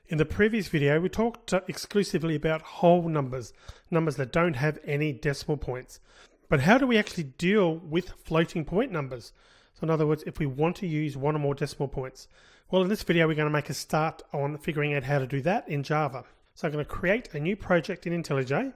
In the previous video, we talked exclusively about whole numbers, numbers that don't have any decimal points. But how do we actually deal with floating point numbers? So in other words, if we want to use one or more decimal points. Well, in this video, we're going to make a start on figuring out how to do that in Java. So I'm going to create a new project in IntelliJ.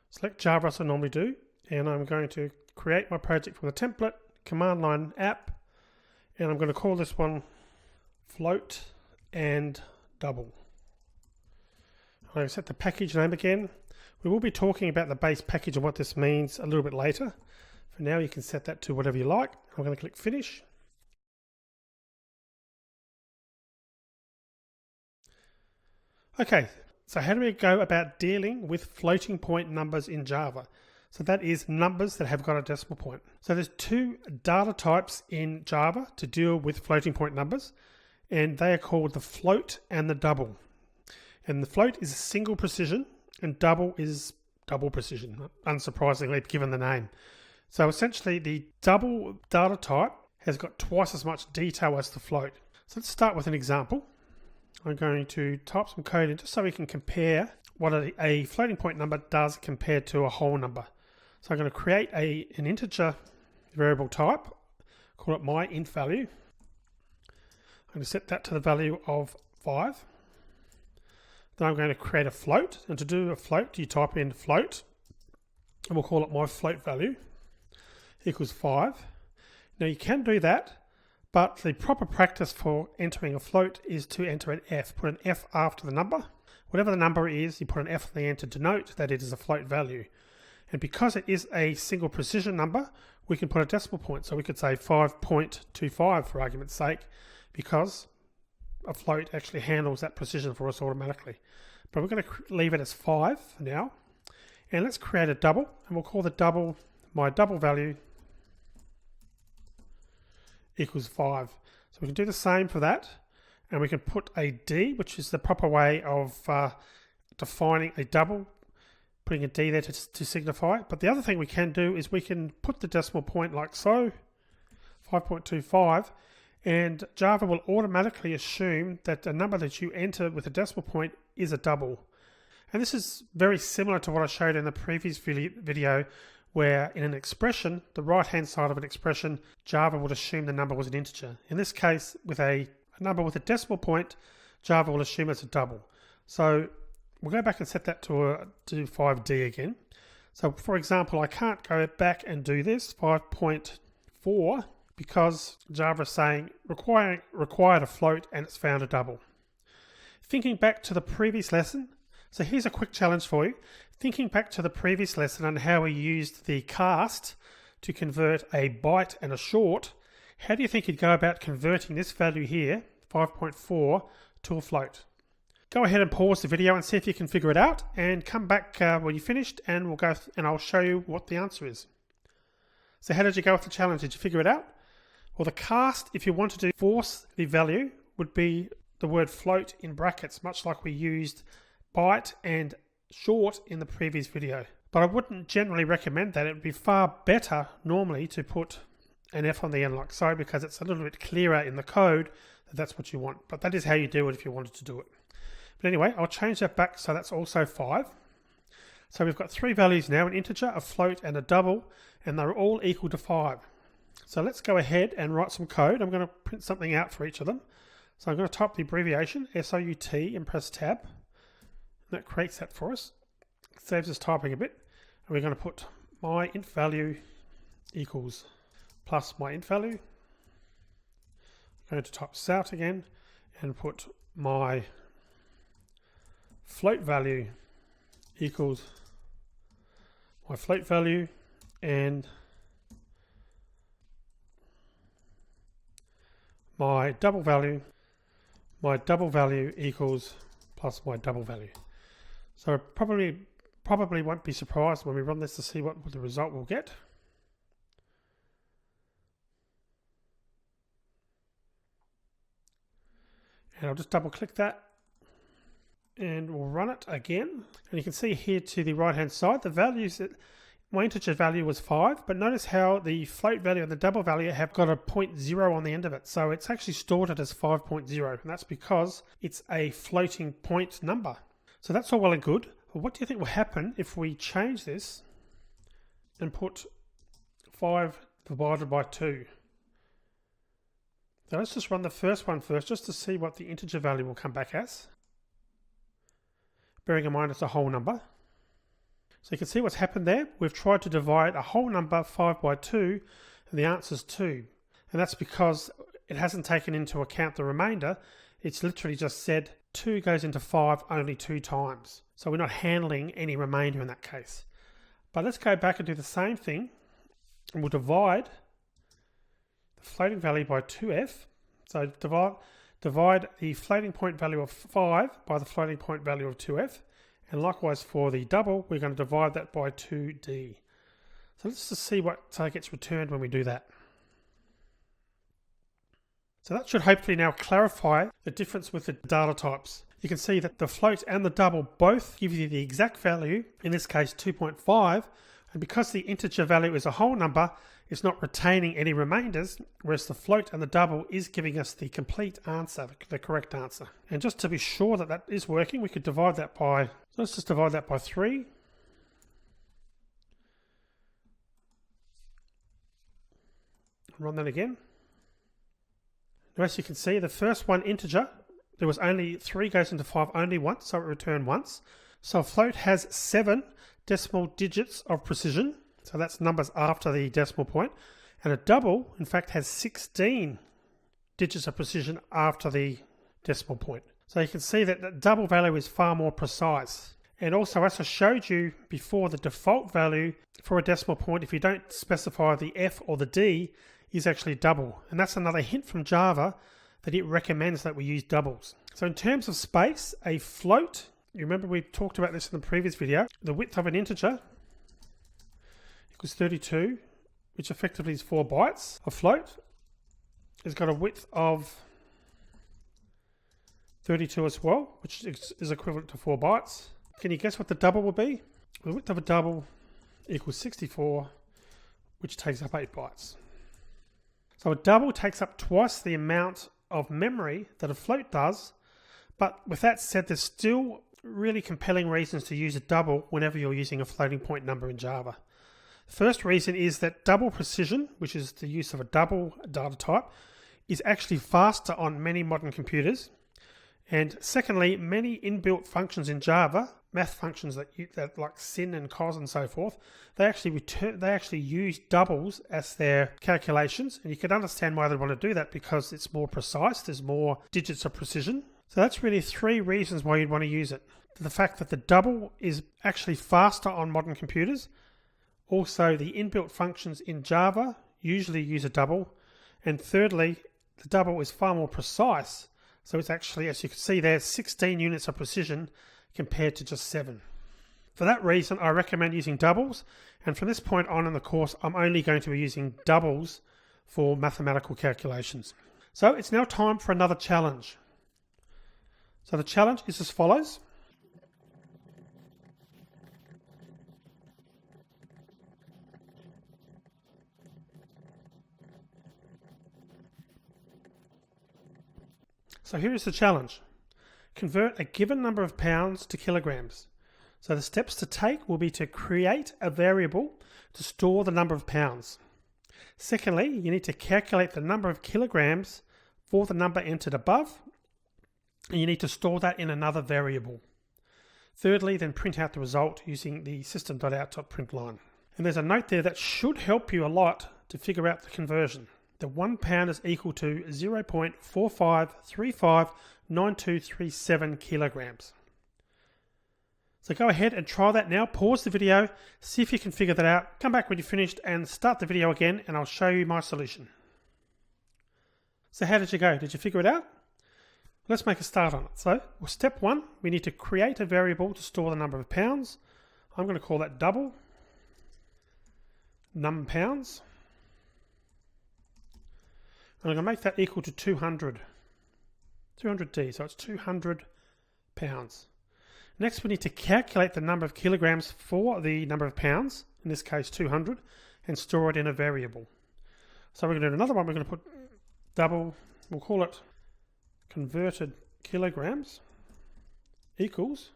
Select Java as I normally do, and I'm going to create my project from the template, command line app, and I'm going to call this one float and double. I'm going to set the package name again. We will be talking about the base package and what this means a little bit later. For now, you can set that to whatever you like. I'm going to click finish. Okay, so how do we go about dealing with floating point numbers in Java? So that is numbers that have got a decimal point. So there's two data types in Java to deal with floating point numbers, and they are called the float and the double. And the float is a single precision and double is double precision, unsurprisingly given the name. So essentially the double data type has got twice as much detail as the float. So let's start with an example. I'm going to type some code in just so we can compare what a floating point number does compared to a whole number. So I'm going to create an integer variable type, call it my int value. I'm going to set that to the value of 5. Then I'm going to create a float, and to do a float you type in float, and we'll call it my float value equals 5. Now you can do that, but the proper practice for entering a float is to enter an F. Put an F after the number. Whatever the number is, you put an F at the end to denote that it is a float value. And because it is a single precision number, we can put a decimal point. So we could say 5.25 for argument's sake, because a float actually handles that precision for us automatically. But we're going to leave it as 5 for now. And let's create a double, and we'll call the double my double value equals 5. So we can do the same for that, and we can put a D, which is the proper way of defining a double, putting a D there to signify it. But the other thing we can do is we can put the decimal point like so, 5.25, and Java will automatically assume that a number that you enter with a decimal point is a double. And this is very similar to what I showed in the previous video, where in an expression, the right-hand side of an expression, Java would assume the number was an integer. In this case, with a number with a decimal point, Java will assume it's a double. So we'll go back and set that to 5D again. So for example, I can't go back and do this, 5.4, because Java is saying required a float and it's found a double. Thinking back to the previous lesson, so here's a quick challenge for you. Thinking back to the previous lesson on how we used the cast to convert a byte and a short, how do you think you'd go about converting this value here, 5.4, to a float? Go ahead and pause the video and see if you can figure it out, and come back when you're finished, and I'll show you what the answer is. So how did you go with the challenge? Did you figure it out? Well, the cast, if you wanted to force the value, would be the word float in brackets, much like we used byte and short in the previous video. But I wouldn't generally recommend that. It would be far better normally to put an F on the end like so, because it's a little bit clearer in the code that that's what you want. But that is how you do it if you wanted to do it. But anyway, I'll change that back so that's also 5. So we've got 3 values now, an integer, a float, and a double, and they're all equal to 5. So let's go ahead and write some code. I'm going to print something out for each of them. So I'm going to type the abbreviation, SOUT, and press tab. That creates that for us. It saves us typing a bit. And we're going to put my int value equals plus my int value. I'm going to type this out again and put my float value equals my float value, and my double value equals plus my double value. So probably won't be surprised when we run this to see what the result we'll get. And I'll just double click that, and we'll run it again. And you can see here to the right hand side, the values that my integer value was 5, but notice how the float value and the double value have got a 0.0 on the end of it. So it's actually stored it as 5.0, and that's because it's a floating point number. So that's all well and good. But what do you think will happen if we change this and put 5 divided by 2? So let's just run the first one first, just to see what the integer value will come back as. Bearing in mind it's a whole number. So you can see what's happened there. We've tried to divide a whole number 5 by 2, and the answer is 2. And that's because it hasn't taken into account the remainder. It's literally just said 2 goes into 5 only 2 times. So we're not handling any remainder in that case. But let's go back and do the same thing, and we'll divide the floating value by 2f. So divide the floating point value of 5 by the floating point value of 2f. And likewise for the double, we're going to divide that by 2d. So let's just see what gets returned when we do that. So that should hopefully now clarify the difference with the data types. You can see that the float and the double both give you the exact value, in this case 2.5, and because the integer value is a whole number, it's not retaining any remainders, whereas the float and the double is giving us the complete answer, the correct answer. And just to be sure that that is working, we could divide that by, let's just divide that by 3. Run that again. Now, as you can see, the first one integer, there was only 3 goes into 5 only once, so it returned once. So a float has 7 decimal digits of precision. So that's numbers after the decimal point. And a double, in fact, has 16 digits of precision after the decimal point. So you can see that the double value is far more precise. And also, as I showed you before, the default value for a decimal point, if you don't specify the F or the D, is actually double. And that's another hint from Java that it recommends that we use doubles. So in terms of space, a float, you remember we talked about this in the previous video, the width of an integer equals 32, which effectively is 4 bytes. A float has got a width of 32 as well, which is equivalent to 4 bytes. Can you guess what the double will be? The width of a double equals 64, which takes up 8 bytes. So a double takes up twice the amount of memory that a float does, but with that said, there's still really compelling reasons to use a double whenever you're using a floating point number in Java. First reason is that double precision, which is the use of a double data type, is actually faster on many modern computers. And secondly, many inbuilt functions in Java, math functions that like sin and cos and so forth, they actually use doubles as their calculations. And you can understand why they want to do that, because it's more precise, there's more digits of precision. So that's really 3 reasons why you'd want to use it. The fact that the double is actually faster on modern computers. Also, the inbuilt functions in Java usually use a double. And thirdly, the double is far more precise. So it's actually, as you can see there, 16 units of precision compared to just 7. For that reason, I recommend using doubles. And from this point on in the course, I'm only going to be using doubles for mathematical calculations. So it's now time for another challenge. So the challenge is as follows. So here is the challenge. Convert a given number of pounds to kilograms. So the steps to take will be to create a variable to store the number of pounds. Secondly, you need to calculate the number of kilograms for the number entered above, and you need to store that in another variable. Thirdly, then print out the result using the system.out.println. And there's a note there that should help you a lot to figure out the conversion. The 1 pound is equal to 0.45359237 kilograms. So go ahead and try that now. Pause the video, see if you can figure that out. Come back when you're finished and start the video again, and I'll show you my solution. So how did you go? Did you figure it out? Let's make a start on it. So step 1, we need to create a variable to store the number of pounds. I'm going to call that double num pounds. And I'm going to make that equal to 200D, so it's 200 pounds. Next, we need to calculate the number of kilograms for the number of pounds, in this case 200, and store it in a variable. So we're going to do another one. We're going to put double, we'll call it converted kilograms equals.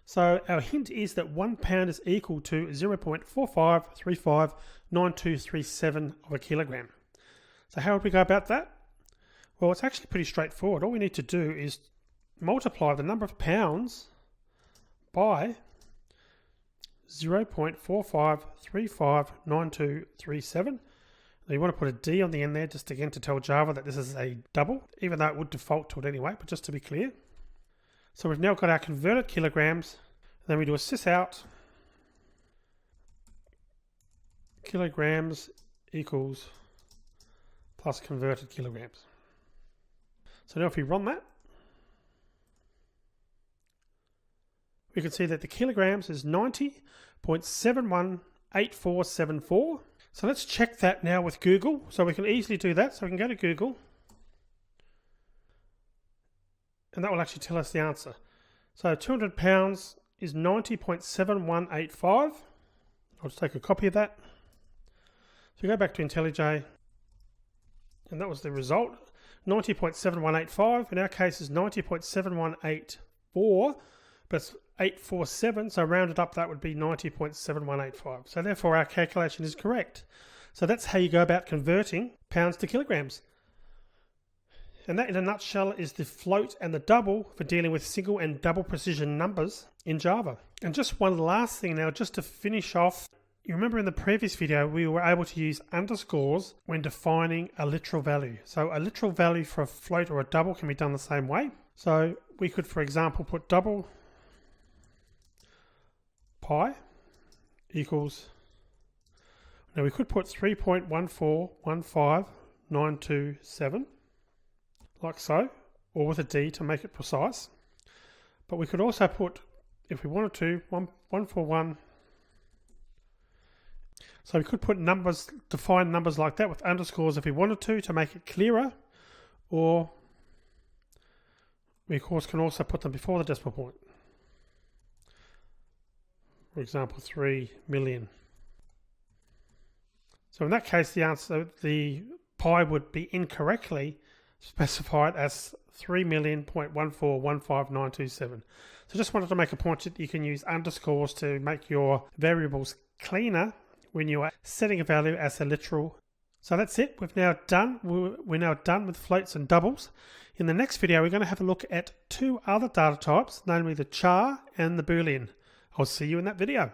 So our hint is that 1 pound is equal to 0.45359237 of a kilogram. So how would we go about that? Well, it's actually pretty straightforward. All we need to do is multiply the number of pounds by 0.45359237. Now you want to put a D on the end there just again to tell Java that this is a double, even though it would default to it anyway, but just to be clear. So we've now got our converted kilograms. Then we do a sysout kilograms equals plus converted kilograms. So now if we run that, we can see that the kilograms is 90.718474. So let's check that now with Google. So we can easily do that. So we can go to Google, and that will actually tell us the answer. So 200 pounds is 90.7185. I'll just take a copy of that. So we go back to IntelliJ, and that was the result. 90.7185. In our case is 90.7184, but it's 847, so rounded up that would be 90.7185. So therefore our calculation is correct. So that's how you go about converting pounds to kilograms. And that in a nutshell is the float and the double for dealing with single and double precision numbers in Java. And just one last thing now, just to finish off. You remember in the previous video, we were able to use underscores when defining a literal value. So a literal value for a float or a double can be done the same way. So we could, for example, put double pi equals, now we could put 3.1415927 like so, or with a D to make it precise. But we could also put, if we wanted to, 141. So we could put numbers, define numbers like that with underscores if we wanted to make it clearer, or we of course can also put them before the decimal point. For example, 3 million. So in that case, the answer, the pi would be incorrectly specified as 3,000,000.1415927. So just wanted to make a point that you can use underscores to make your variables cleaner when you are setting a value as a literal. So that's it. We're now done with floats and doubles. In the next video, we're going to have a look at two other data types, namely the char and the boolean. I'll see you in that video.